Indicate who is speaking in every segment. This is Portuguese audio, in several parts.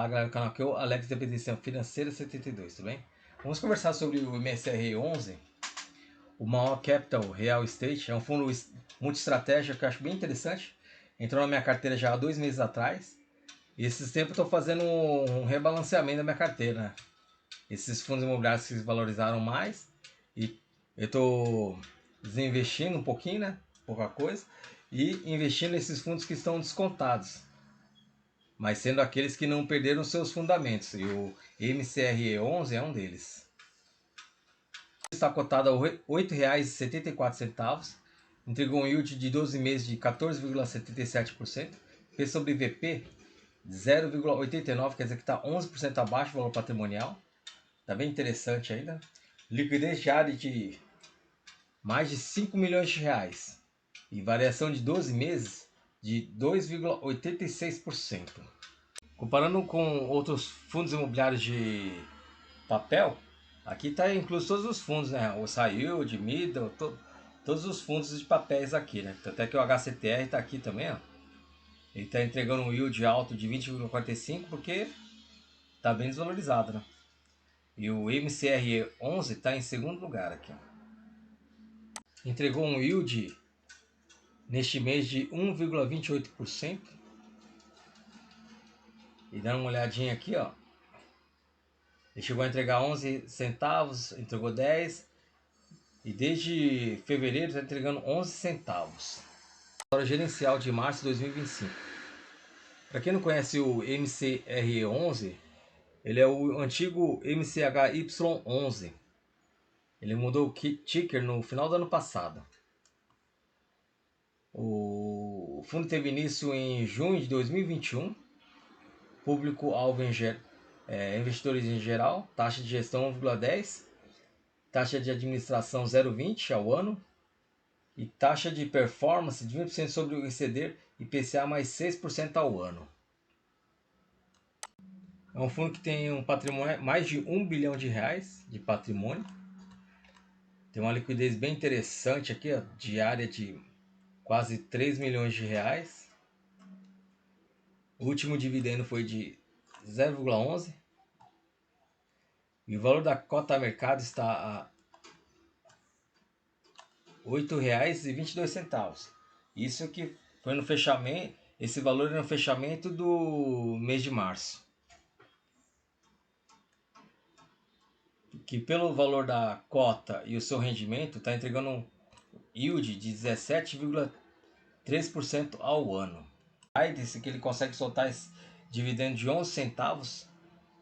Speaker 1: Olá, galera do canal, aqui é o Alex da Independência Financeira 72, tudo bem? Vamos conversar sobre o MSRE 11, o Maior Capital Real Estate. É um fundo multi-estratégia que eu acho bem interessante. Entrou na minha carteira já há 2 meses atrás. E esses tempos eu estou fazendo um rebalanceamento da minha carteira, né? Esses fundos imobiliários se valorizaram mais e eu estou desinvestindo um pouquinho, né? Pouca coisa. E investindo nesses fundos que estão descontados, mas sendo aqueles que não perderam seus fundamentos, e o MCRE 11 é um deles. Está cotado a R$ 8,74, entregou um yield de 12 meses de 14,77%, P sobre VP 0,89, quer dizer que está 11% abaixo do valor patrimonial, está bem interessante ainda. Liquidez diária de mais de 5 milhões de reais e variação de 12 meses de 2,86%. Comparando com outros fundos imobiliários de papel, aqui está incluso todos os fundos, né? O high yield, middle, todos os fundos de papéis aqui, né? Até que o HCTR está aqui também, ó. Ele está entregando um yield alto de 20,45 porque está bem desvalorizado, né? E o MCRE 11 está em segundo lugar aqui, ó. Entregou um yield neste mês de 1,28%. E dando uma olhadinha aqui, ó. Ele chegou a entregar 11 centavos, entregou 10. E desde fevereiro está entregando 11 centavos. Hora gerencial de março de 2025. Para quem não conhece o MCRE 11, ele é o antigo MCHY 11. Ele mudou o ticker no final do ano passado. O fundo teve início em junho de 2021. Público-alvo investidores em geral. Taxa de gestão 1,10. Taxa de administração 0,20 ao ano. E taxa de performance de 20% sobre o exceder IPCA mais 6% ao ano. É um fundo que tem um patrimônio, mais de R$ 1 bilhão de patrimônio. Tem uma liquidez bem interessante aqui, ó, diária de quase 3 milhões de reais. O último dividendo foi de 0,11. E o valor da cota a mercado está a R$ 8,22. Isso que foi no fechamento, esse valor é no fechamento do mês de março. Que pelo valor da cota e o seu rendimento está entregando um yield de 17,3% ao ano. Aí disse que ele consegue soltar esse dividendo de 11 centavos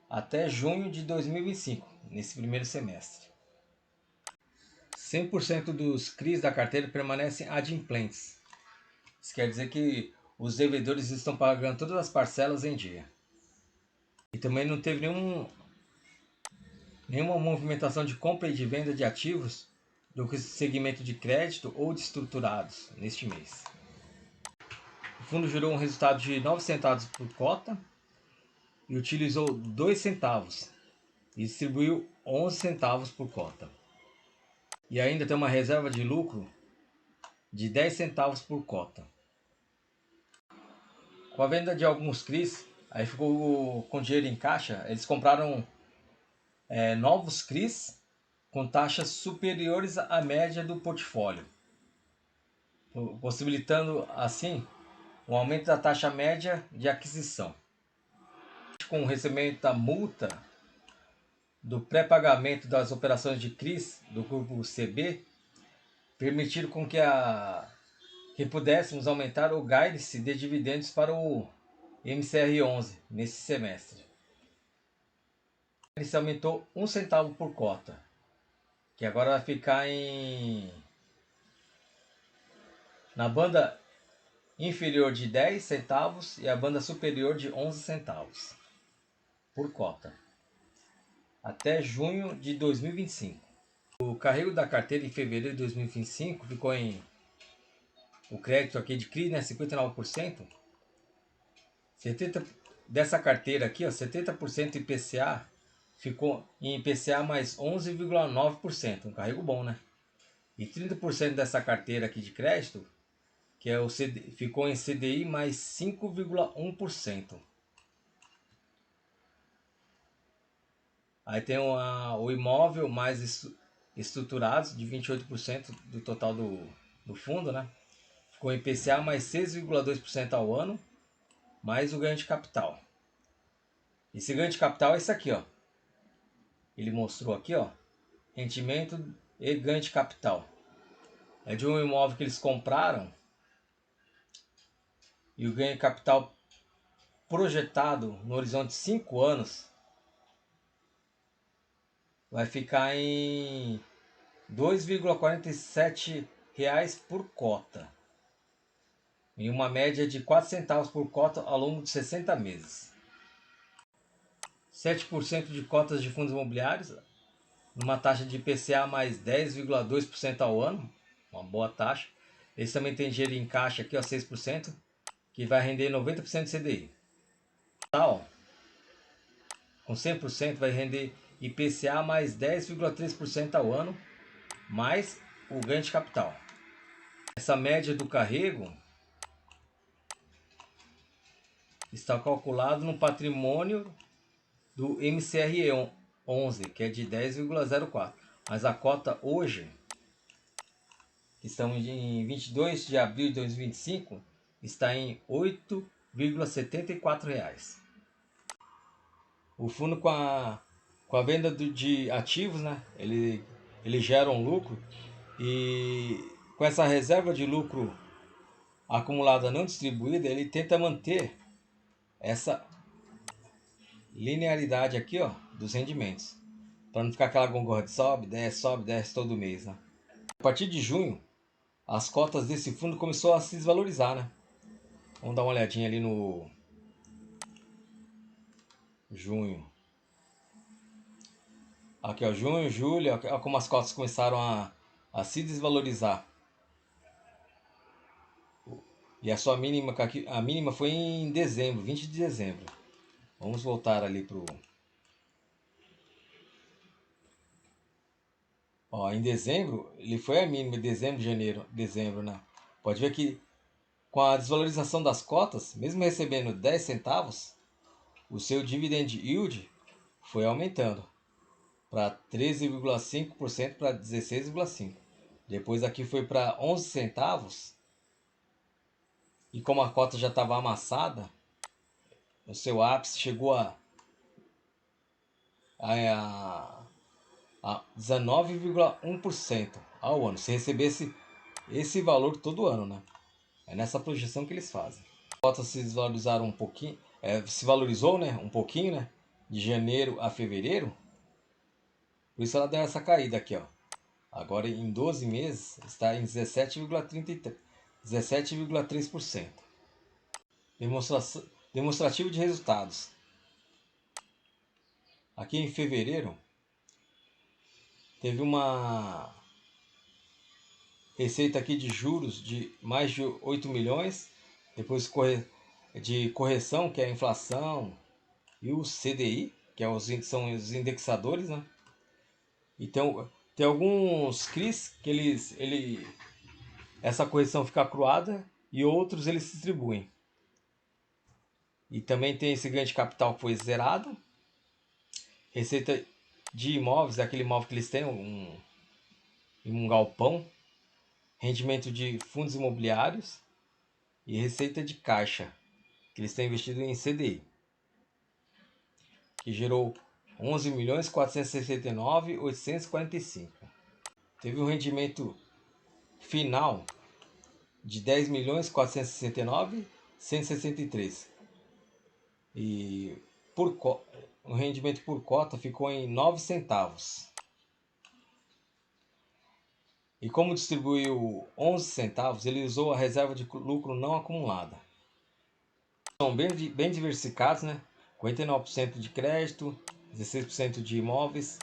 Speaker 1: até junho de 2025, nesse primeiro semestre. 100% dos CRIs da carteira permanecem adimplentes. Isso quer dizer que os devedores estão pagando todas as parcelas em dia. E também não teve nenhuma movimentação de compra e de venda de ativos do segmento de crédito ou de estruturados neste mês. O fundo gerou um resultado de 9 centavos por cota e utilizou 2 centavos e distribuiu 11 centavos por cota. E ainda tem uma reserva de lucro de 10 centavos por cota. Com a venda de alguns CRIs, aí ficou com dinheiro em caixa, eles compraram novos CRIs com taxas superiores à média do portfólio, possibilitando assim um aumento da taxa média de aquisição. Com o recebimento da multa do pré-pagamento das operações de CRIs do grupo CB, permitiram com que pudéssemos aumentar o guidance de dividendos para o MCR 11 nesse semestre. Ele se aumentou 1 centavo por cota, que agora vai ficar na banda inferior de 10 centavos e a banda superior de 11 centavos por cota, até junho de 2025. O carrego da carteira em fevereiro de 2025 ficou em o crédito aqui de CRI, né, 59%. 70 dessa carteira aqui, ó, 70% IPCA ficou em IPCA mais 11,9%, um carrego bom, né? E 30% dessa carteira aqui de crédito, que é o ficou em CDI mais 5,1%. Aí tem o imóvel mais estruturados de 28% do total do fundo, né? Ficou IPCA mais 6,2% ao ano, mais o ganho de capital. Esse ganho de capital é esse aqui, ó. Ele mostrou aqui, ó, rendimento e ganho de capital. É de um imóvel que eles compraram e o ganho de capital projetado no horizonte de 5 anos vai ficar em R$ 2,47 por cota, em uma média de 4 centavos por cota ao longo de 60 meses. 7% de cotas de fundos imobiliários, numa taxa de IPCA mais 10,2% ao ano, uma boa taxa. Eles também têm dinheiro em caixa aqui, ó, 6%, que vai render 90% de CDI. Tal, com 100% vai render IPCA mais 10,3% ao ano, mais o ganho de capital. Essa média do carrego está calculado no patrimônio do MCRE 11, que é de 10,04. Mas a cota hoje, que estamos em 22 de abril de 2025, está em R$ 8,74. O fundo com a venda de ativos, né, ele gera um lucro, e com essa reserva de lucro acumulada não distribuída, ele tenta manter essa linearidade aqui, ó, dos rendimentos, para não ficar aquela gongorra de sobe, desce todo mês, né? A partir de junho, as cotas desse fundo começou a se desvalorizar, né? Vamos dar uma olhadinha ali no junho. Aqui, ó, junho, julho, ó, como as cotas começaram a se desvalorizar. E a sua mínima, a mínima foi em dezembro, 20 de dezembro. Vamos voltar ali pro... Ó, em dezembro, ele foi a mínima, dezembro, janeiro, dezembro, né? Pode ver que com a desvalorização das cotas, mesmo recebendo 10 centavos, o seu dividend yield foi aumentando para 13,5% para 16,5%. Depois aqui foi para 11 centavos. E como a cota já estava amassada, o seu ápice chegou a 19,1% ao ano. Se recebesse esse valor todo ano, né? É nessa projeção que eles fazem. A cota se desvalorizaram um pouquinho, se valorizou, né? Um pouquinho, né? De janeiro a fevereiro. Por isso ela deu essa caída aqui, ó. Agora em 12 meses está em 17,33%. 17,3%. Demonstrativo de resultados. Aqui em fevereiro teve uma receita aqui de juros de mais de 8 milhões, depois de correção, que é a inflação, e o CDI, que são os indexadores, né? Então, tem alguns CRIs que essa correção fica acruada e outros eles se distribuem. E também tem esse ganho de capital que foi zerado. Receita de imóveis, é aquele imóvel que eles têm um galpão. Rendimento de fundos imobiliários e receita de caixa, que eles têm investido em CDI, que gerou 11.469.845. Teve um rendimento final de 10.469.163. E o rendimento por cota ficou em 9 centavos. E como distribuiu 11 centavos, ele usou a reserva de lucro não acumulada. São bem diversificados, né? 49% de crédito, 16% de imóveis,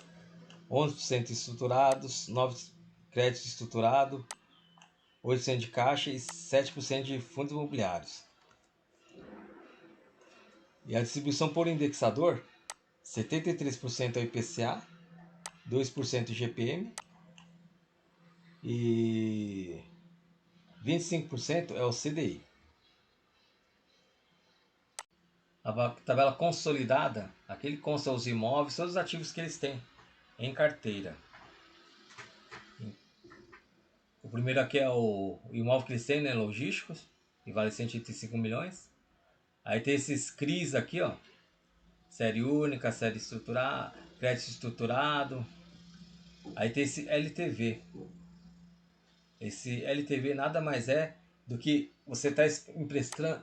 Speaker 1: 11% estruturados, 9% crédito estruturado, 8% de caixa e 7% de fundos imobiliários. E a distribuição por indexador, 73% é o IPCA, 2% GPM e 25% é o CDI. A tabela consolidada aqui Aqui ele consta os imóveis, todos os ativos que eles têm em carteira. O primeiro aqui é o imóvel que eles têm, né, logísticos, que vale 185 milhões. Aí tem esses CRIs aqui, ó, série única, série estruturada, crédito estruturado. Aí tem esse LTV. Esse LTV nada mais é do que você está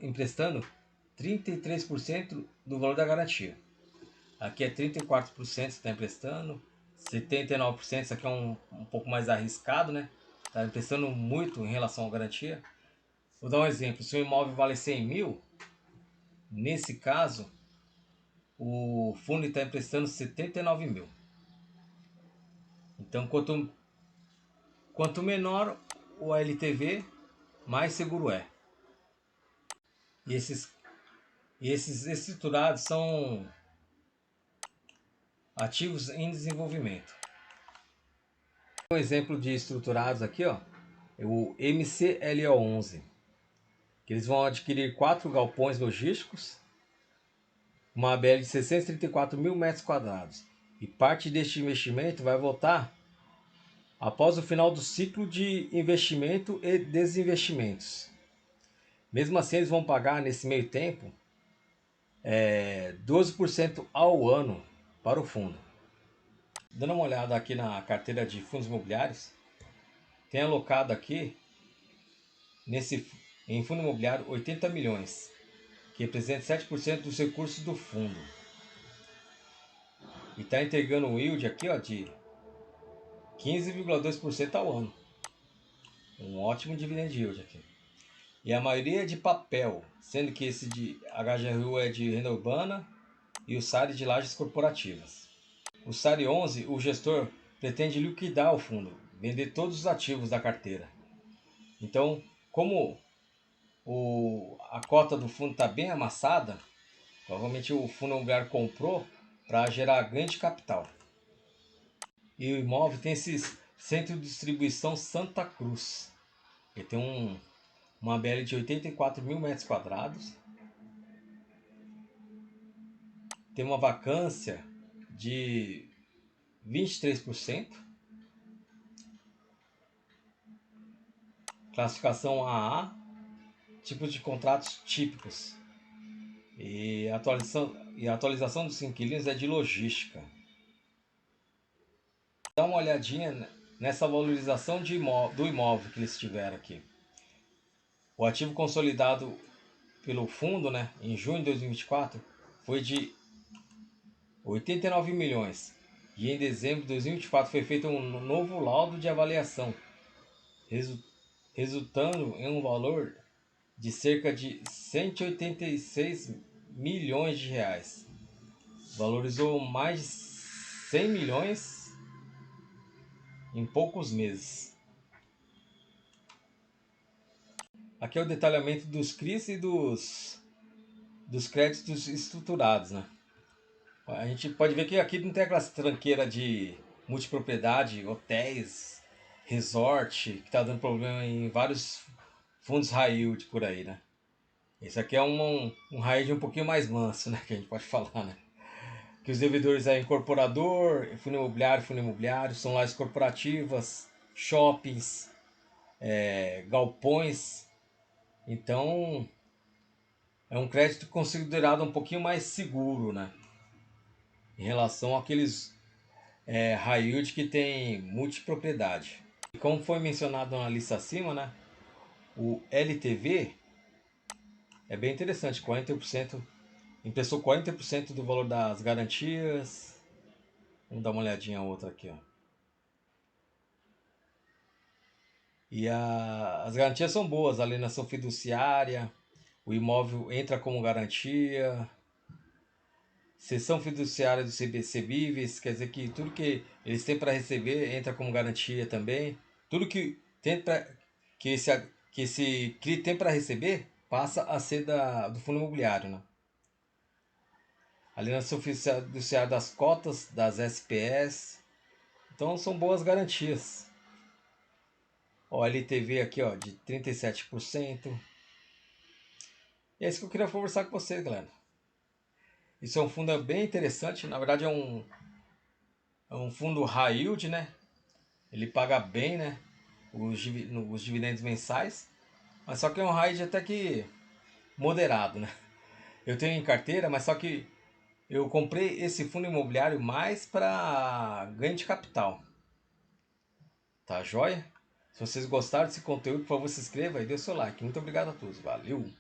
Speaker 1: emprestando 33% do valor da garantia. Aqui é 34% você está emprestando, 79%, isso aqui é um pouco mais arriscado, né? Está emprestando muito em relação à garantia. Vou dar um exemplo, se o imóvel vale 100 mil, nesse caso, o fundo está emprestando 79 mil. Então, quanto menor o LTV, mais seguro é. E esses estruturados são ativos em desenvolvimento. Um exemplo de estruturados aqui, ó, é o MCLO11, que eles vão adquirir 4 galpões logísticos, uma ABL de 634 mil metros quadrados. E parte deste investimento vai voltar após o final do ciclo de investimento e desinvestimentos. Mesmo assim, eles vão pagar nesse meio tempo 12% ao ano para o fundo. Dando uma olhada aqui na carteira de fundos imobiliários, tem alocado aqui em fundo imobiliário 80 milhões, que representa 7% dos recursos do fundo. E está entregando um yield aqui, ó, de 15,2% ao ano. Um ótimo dividend yield aqui. E a maioria é de papel, sendo que esse de HGRU é de renda urbana e o SARI de lajes corporativas. O SARI 11, o gestor pretende liquidar o fundo, vender todos os ativos da carteira. Então, como a cota do fundo está bem amassada, provavelmente o fundo imobiliário comprou para gerar ganho de capital. E o imóvel tem esse centro de distribuição Santa Cruz. Ele tem uma ABL de 84 mil metros quadrados. Tem uma vacância de 23%. Classificação AA. Tipos de contratos típicos. E a atualização dos inquilinos é de logística. Dá uma olhadinha nessa valorização do imóvel que eles tiveram aqui. O ativo consolidado pelo fundo, né, em junho de 2024 foi de 89 milhões. E em dezembro de 2024 foi feito um novo laudo de avaliação, resultando em um valor de cerca de 186 milhões de reais. Valorizou mais de 100 milhões em poucos meses. Aqui é o detalhamento dos CRIs e dos créditos estruturados, né? A gente pode ver que aqui não tem aquela tranqueira de multipropriedade, hotéis, resort, que está dando problema em vários fundos high yield por aí, né? Esse aqui é um high yield um pouquinho mais manso, né? Que a gente pode falar, né? Que os devedores é incorporador, fundo imobiliário, são lajes corporativas, shoppings, galpões. Então, é um crédito considerado um pouquinho mais seguro, né? Em relação àqueles high yield que tem multipropriedade. E como foi mencionado na lista acima, né? O LTV é bem interessante, 40%, emprestou 40% do valor das garantias. Vamos dar uma olhadinha outra aqui, ó. E as garantias são boas, a alienação fiduciária, o imóvel entra como garantia, cessão fiduciária do CBIVs, quer dizer que tudo que eles têm para receber entra como garantia também. Tudo que esse CRI tem para receber passa a ser do fundo imobiliário, né? Alienação fiduciária das cotas, das SPS. Então são boas garantias. Ó, LTV aqui, ó, de 37%. E é isso que eu queria conversar com vocês, galera. Isso é um fundo bem interessante. Na verdade é um fundo high yield, né? Ele paga bem, né? Os dividendos mensais. Mas só que é um high yield até que moderado, né? Eu tenho em carteira, mas só que eu comprei esse fundo imobiliário mais para ganho de capital. Tá joia? Se vocês gostaram desse conteúdo, por favor, se inscreva e dê o seu like. Muito obrigado a todos. Valeu!